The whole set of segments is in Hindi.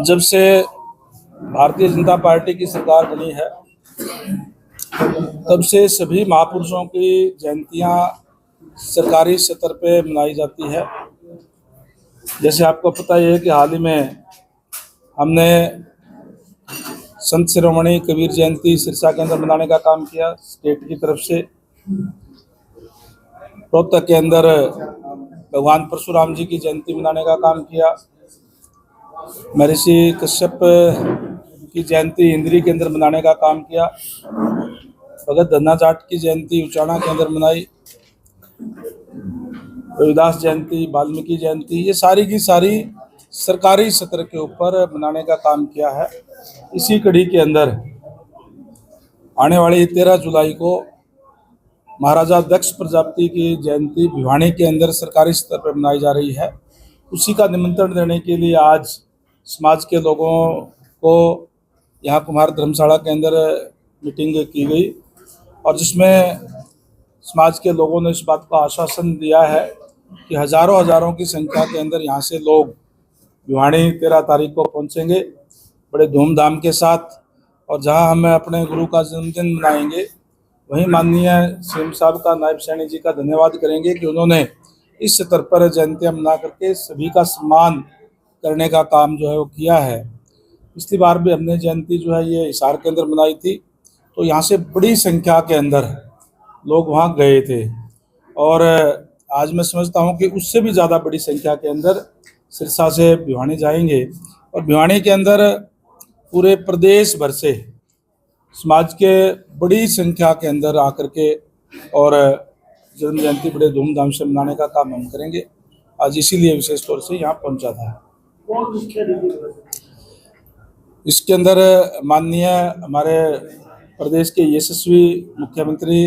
जब से भारतीय जनता पार्टी की सरकार बनी है तब से सभी महापुरुषों की जयंतियां सरकारी स्तर पे मनाई जाती है। जैसे आपको पता ही है कि हाल ही में हमने संत शिरोमणि कबीर जयंती सिरसा के अंदर मनाने का काम किया स्टेट की तरफ से। रोहतक के अंदर भगवान परशुराम जी की जयंती मनाने का काम किया। महर्षि कश्यप की जयंती इंद्री के अंदर मनाने का काम किया। भगत धन्ना जाट की जयंती उचाना के अंदर मनाई। रविदास जयंती, वाल्मीकि जयंती, ये सारी की सारी सरकारी सत्र के ऊपर मनाने का काम किया है। इसी कड़ी के अंदर आने वाली 13 जुलाई को महाराजा दक्ष प्रजापति की जयंती भिवानी के अंदर सरकारी स्तर पर मनाई जा रही है। उसी का निमंत्रण देने के लिए आज समाज के लोगों को यहाँ कुम्हार धर्मशाला के अंदर मीटिंग की गई और जिसमें समाज के लोगों ने इस बात का आश्वासन दिया है कि हजारों की संख्या के अंदर यहाँ से लोग भिवानी 13 तारीख को पहुँचेंगे बड़े धूमधाम के साथ। और जहाँ हम अपने गुरु का जन्मदिन मनाएंगे वहीं माननीय सीएम साहब का, नायब सैनी जी का धन्यवाद करेंगे कि उन्होंने इस स्तर पर जयंतियाँ मना करके सभी का सम्मान करने का काम जो है वो किया है। पिछली बार भी हमने जयंती जो है ये हिसार के अंदर मनाई थी, तो यहाँ से बड़ी संख्या के अंदर लोग वहाँ गए थे और आज मैं समझता हूँ कि उससे भी ज़्यादा बड़ी संख्या के अंदर सिरसा से भिवानी जाएंगे और भिवानी के अंदर पूरे प्रदेश भर से समाज के बड़ी संख्या के अंदर आकर के और जन्म जयंती बड़े धूमधाम से मनाने का काम हम करेंगे। आज इसीलिए विशेष तौर से यहाँ पहुँचा था। इसके अंदर माननीय हमारे प्रदेश के यशस्वी मुख्यमंत्री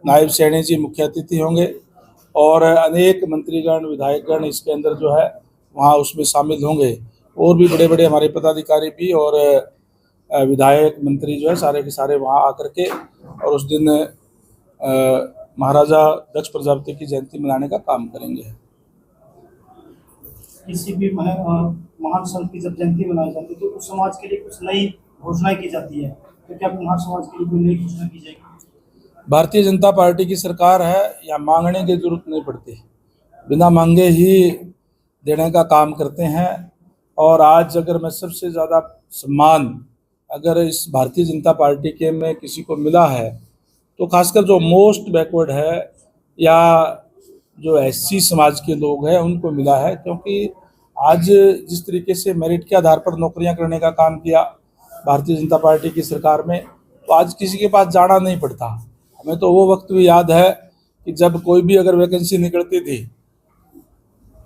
नायब सैनी जी मुख्य अतिथि होंगे और अनेक मंत्रीगण, विधायकगण इसके अंदर जो है वहाँ उसमें शामिल होंगे और भी बड़े बड़े हमारे पदाधिकारी भी और विधायक, मंत्री जो है सारे के सारे वहाँ आकर के और उस दिन महाराजा दक्ष प्रजापति की जयंती मनाने का काम करेंगे। किसी भी महान संत की जब जयंती मनाई जाती है तो उस समाज के लिए कुछ नई घोषणाएं की जाती है, तो क्या महान समाज के लिए कोई नई घोषणा की जाएगी? भारतीय जनता पार्टी की सरकार है, या मांगने की जरूरत नहीं पड़ती, बिना मांगे ही देने का काम करते हैं। और आज अगर मैं सबसे ज़्यादा सम्मान अगर इस भारतीय जनता पार्टी के में किसी को मिला है तो खासकर जो मोस्ट बैकवर्ड है या जो एससी समाज के लोग हैं उनको मिला है, क्योंकि आज जिस तरीके से मेरिट के आधार पर नौकरियां करने का काम किया भारतीय जनता पार्टी की सरकार में, तो आज किसी के पास जाना नहीं पड़ता। हमें तो वो वक्त भी याद है कि जब कोई भी अगर वैकेंसी निकलती थी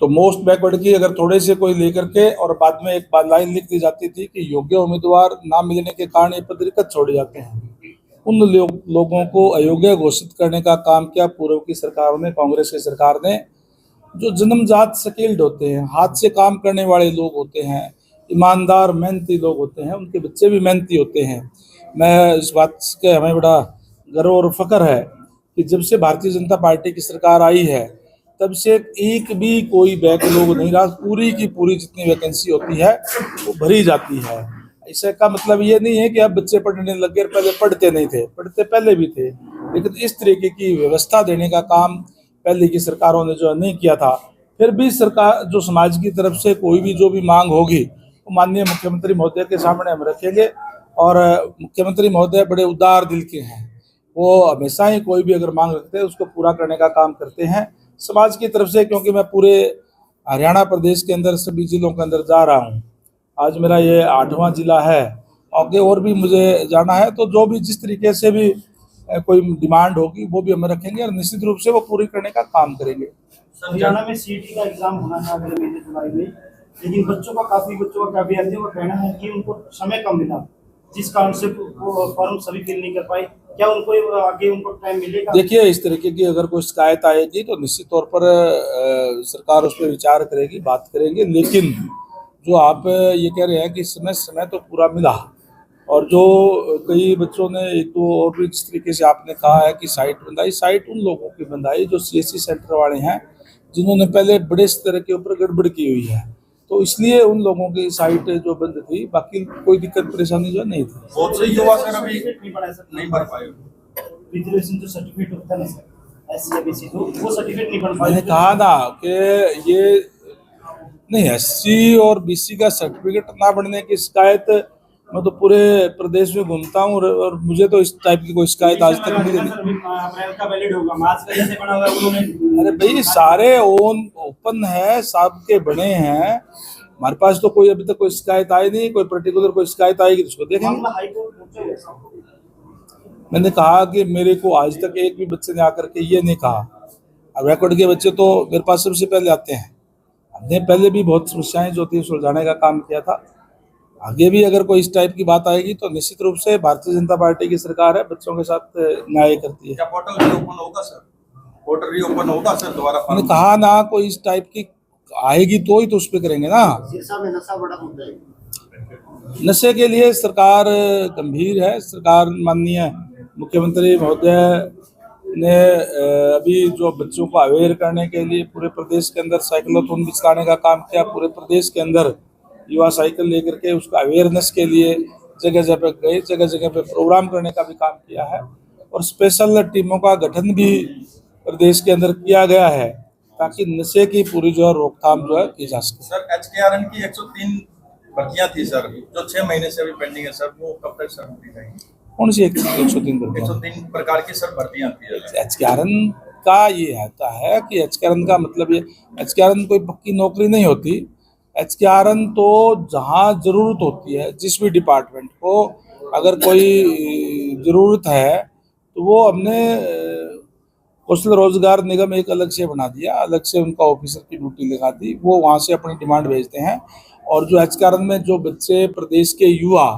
तो मोस्ट बैकवर्ड की अगर थोड़े से कोई लेकर के और बाद में एक बार लाइन लिख दी जाती थी कि योग्य उम्मीदवार ना मिलने के कारण ये पद रिक्त छोड़े जाते हैं। उन लोगों को अयोग्य घोषित करने का काम किया पूर्व की सरकारों ने, कांग्रेस की सरकार ने। जो जन्मजात स्किल्ड होते हैं, हाथ से काम करने वाले लोग होते हैं, ईमानदार मेहनती लोग होते हैं, उनके बच्चे भी मेहनती होते हैं। मैं इस बात के हमें बड़ा गर्व और फख्र है कि जब से भारतीय जनता पार्टी की सरकार आई है तब से एक भी कोई बैकलॉग नहीं रहा। पूरी की पूरी जितनी वैकेंसी होती है वो भरी जाती है। इससे का मतलब ये नहीं है कि अब बच्चे पढ़ने लग गए, पहले पढ़ते नहीं थे, पढ़ते पहले भी थे, लेकिन इस तरीके की व्यवस्था देने का काम पहले की सरकारों ने जो नहीं किया था। फिर भी सरकार जो समाज की तरफ से कोई भी जो भी मांग होगी वो माननीय मुख्यमंत्री महोदय के सामने हम रखेंगे और मुख्यमंत्री महोदय बड़े उदार दिल के हैं, वो हमेशा ही कोई भी अगर मांग रखते हैं उसको पूरा करने का काम करते हैं समाज की तरफ से। क्योंकि मैं पूरे हरियाणा प्रदेश के अंदर सभी जिलों के अंदर जा रहा हूँ, आज मेरा ये 8वां जिला है, आगे और भी मुझे जाना है, तो जो भी जिस तरीके से भी कोई डिमांड होगी वो भी हम रखेंगे और निश्चित रूप से वो पूरी करने का काम करेंगे। हरियाणा में सीटी का एग्जाम होना था अगले महीने जुलाई में, लेकिन काफी बच्चों का अभ्यर्थियों का कहना है कि उनको समय कम मिला, जिस कारण से वो फॉर्म सभी फिल नहीं कर पाए। क्या उनको आगे उनको टाइम मिलेगा? देखिए, इस तरीके की अगर कोई शिकायत आएगी तो निश्चित तौर पर सरकार उस पर विचार करेगी, बात करेंगे। लेकिन जो आप ये कह रहे हैं कि समय तो पूरा मिला, और जो कई बच्चों ने एक दो और भी जिस तरीके से आपने कहा है कि साइट बंधाई, साइट उन लोगों की बंधाई जो CSC सेंटर वाले हैं जिन्होंने पहले बड़े स्तर के ऊपर गड़बड़ की हुई है। तो इसलिए उन लोगों की साइट जो बंद थी, बाकी कोई दिक्कत परेशानी जो नहीं थी। बहुत से युवा सर अभी नहीं नहीं भर पाए। रिजर्वेशन जो सर्टिफिकेट होता है ना सर, एससी या बीसी, तो वो सर्टिफिकेट नहीं बन पाए। मैंने कहा ना कि ये नहीं, एससी और बीसी का सर्टिफिकेट ना बनने की शिकायत, मैं तो पूरे प्रदेश में घूमता हूँ और मुझे तो इस टाइप की कोई शिकायत आज तक मिली नहीं। अप्रैल का वैलिड होगा, मार्च का जैसे बना हुआ है उन्होंने। अरे भाई, सारे ओपन है, सबके बने हैं, हमारे पास तो कोई अभी तक कोई शिकायत आई नहीं। कोई पर्टिकुलर कोई शिकायत आएगी तो उसको देखेंगे। मामला हाई कोर्ट पहुंचा हुआ है। मैंने कहा कि मेरे को आज तक एक भी बच्चे ने आकर के ये नहीं कहा। अब रिकॉर्ड के बच्चे तो मेरे पास सबसे पहले आते हैं। हमने पहले भी बहुत समस्याएं जो थी सुलझाने का काम किया था। आगे भी अगर कोई इस टाइप की बात आएगी तो निश्चित रूप से भारतीय जनता पार्टी की सरकार है, बच्चों के साथ न्याय करती है। क्या पोर्टल रीओपन होगा सर? पोर्टल रीओपन होगा सर दोबारा? मैंने कहा ना, कोई इस टाइप की आएगी तो ही तो उस पर करेंगे ना। सिरसा में नशा बड़ा मुद्दा है। नशे के लिए सरकार गंभीर है। सरकार माननीय मुख्यमंत्री महोदय ने अभी जो बच्चों को अवेयर करने के लिए पूरे प्रदेश के अंदर साइक्लोथॉन भी चलाने का काम किया। पूरे प्रदेश के अंदर युवा साइकिल लेकर के उसका अवेयरनेस के लिए जगह जगह गए, जगह जगह पे प्रोग्राम करने का भी काम किया है। और स्पेशल टीमों का गठन भी प्रदेश के अंदर किया गया है ताकि नशे की पूरी जो है रोकथाम जो है की जा सके। सर HKRN की 103 भर्तियां थी सर, जो 6 महीने से अभी पेंडिंग है सर, वो कब तक सर होती रहेंगी? कौन सी 103 103 प्रकार की सर भर्तियां थी। HKRN का ये आता है कि HKRN का मतलब ये, HKRN कोई पक्की नौकरी नहीं होती। HKRN तो जहाँ जरूरत होती है, जिस भी डिपार्टमेंट को अगर कोई जरूरत है तो वो हमने कौशल रोजगार निगम एक अलग से बना दिया, अलग से उनका ऑफिसर की ड्यूटी लगा दी। वो वहाँ से अपनी डिमांड भेजते हैं और जो HKRN में जो बच्चे प्रदेश के युवा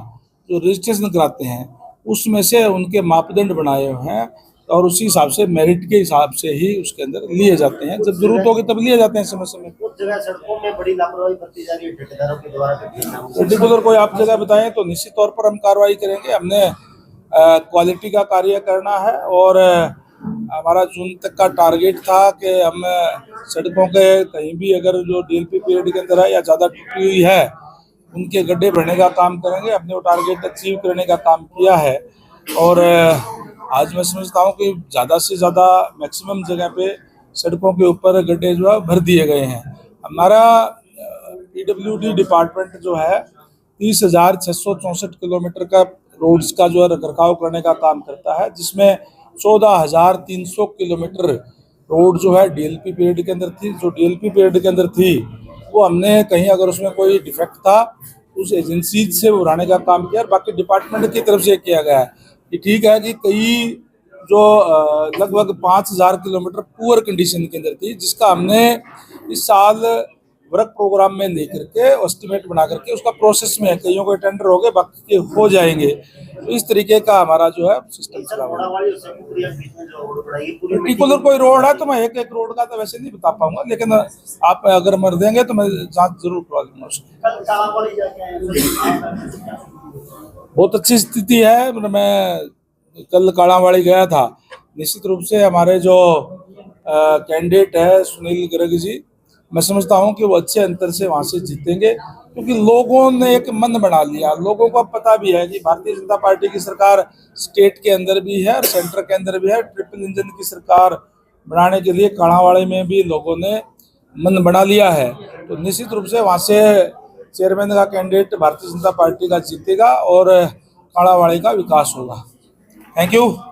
जो रजिस्ट्रेशन कराते हैं उसमें से उनके मापदंड बनाए हुए हैं और उसी हिसाब से मेरिट के हिसाब से ही उसके अंदर लिए जाते हैं। जब जरूरत होगी तब लिए जाते हैं समय समय। कुछ जगह सड़कों में बड़ी लापरवाही बरती जा रही है ठेकेदारों के द्वारा। पर्टिकुलर कोई आप जगह बताएं तो निश्चित तौर पर हम कार्रवाई करेंगे। हमने क्वालिटी का कार्य करना है और हमारा जून तक का टारगेट था कि हम सड़कों के कहीं भी अगर जो DLP पीरियड के अंदर है या ज़्यादा टूटी हुई है उनके गड्ढे भरने का काम करेंगे। हमने वो टारगेट अचीव करने का काम किया है और आज मैं समझता हूँ कि ज़्यादा से ज़्यादा मैक्सिमम जगह पे सड़कों के ऊपर गड्ढे जो है भर दिए गए हैं। हमारा PWD डिपार्टमेंट जो है 30,664 किलोमीटर का रोड्स का जो है रखरखाव करने का काम करता है, जिसमें 14,300 किलोमीटर रोड जो है DLP पीरियड के अंदर थी। जो DLP पीरियड के अंदर थी वो हमने कहीं अगर उसमें कोई डिफेक्ट था उस एजेंसी से उड़ाने का काम किया और बाकी डिपार्टमेंट की तरफ से किया गया है। ये ठीक है कि कई जो लगभग 5,000 किलोमीटर पुअर कंडीशन के अंदर थी, जिसका हमने इस साल वर्क प्रोग्राम में लेकर के एस्टिमेट बना करके उसका प्रोसेस में है। कईयों के टेंडर हो गए, बाकी के हो जाएंगे। तो इस तरीके का हमारा जो है सिस्टम चला हुआ है। पर्टिकुलर कोई रोड है तो मैं एक एक रोड का तो वैसे नहीं बता पाऊंगा, लेकिन आप अगर मर देंगे तो मैं जांच जरूर करवा दूंगा उसकी। बहुत अच्छी स्थिति है। मैं कल काड़ावाड़ी गया था। निश्चित रूप से हमारे जो कैंडिडेट है सुनील गर्ग जी, मैं समझता हूं कि वो अच्छे अंतर से वहां से जीतेंगे क्योंकि लोगों ने एक मन बना लिया। लोगों को पता भी है कि भारतीय जनता पार्टी की सरकार स्टेट के अंदर भी है और सेंटर के अंदर भी है। ट्रिपल इंजन की सरकार बनाने के लिए काड़ावाड़ी में भी लोगों ने मन बना लिया है। तो निश्चित रूप से वहां से चेयरमैन का कैंडिडेट भारतीय जनता पार्टी का जीतेगा और काड़ावाड़ी का विकास होगा। Thank you.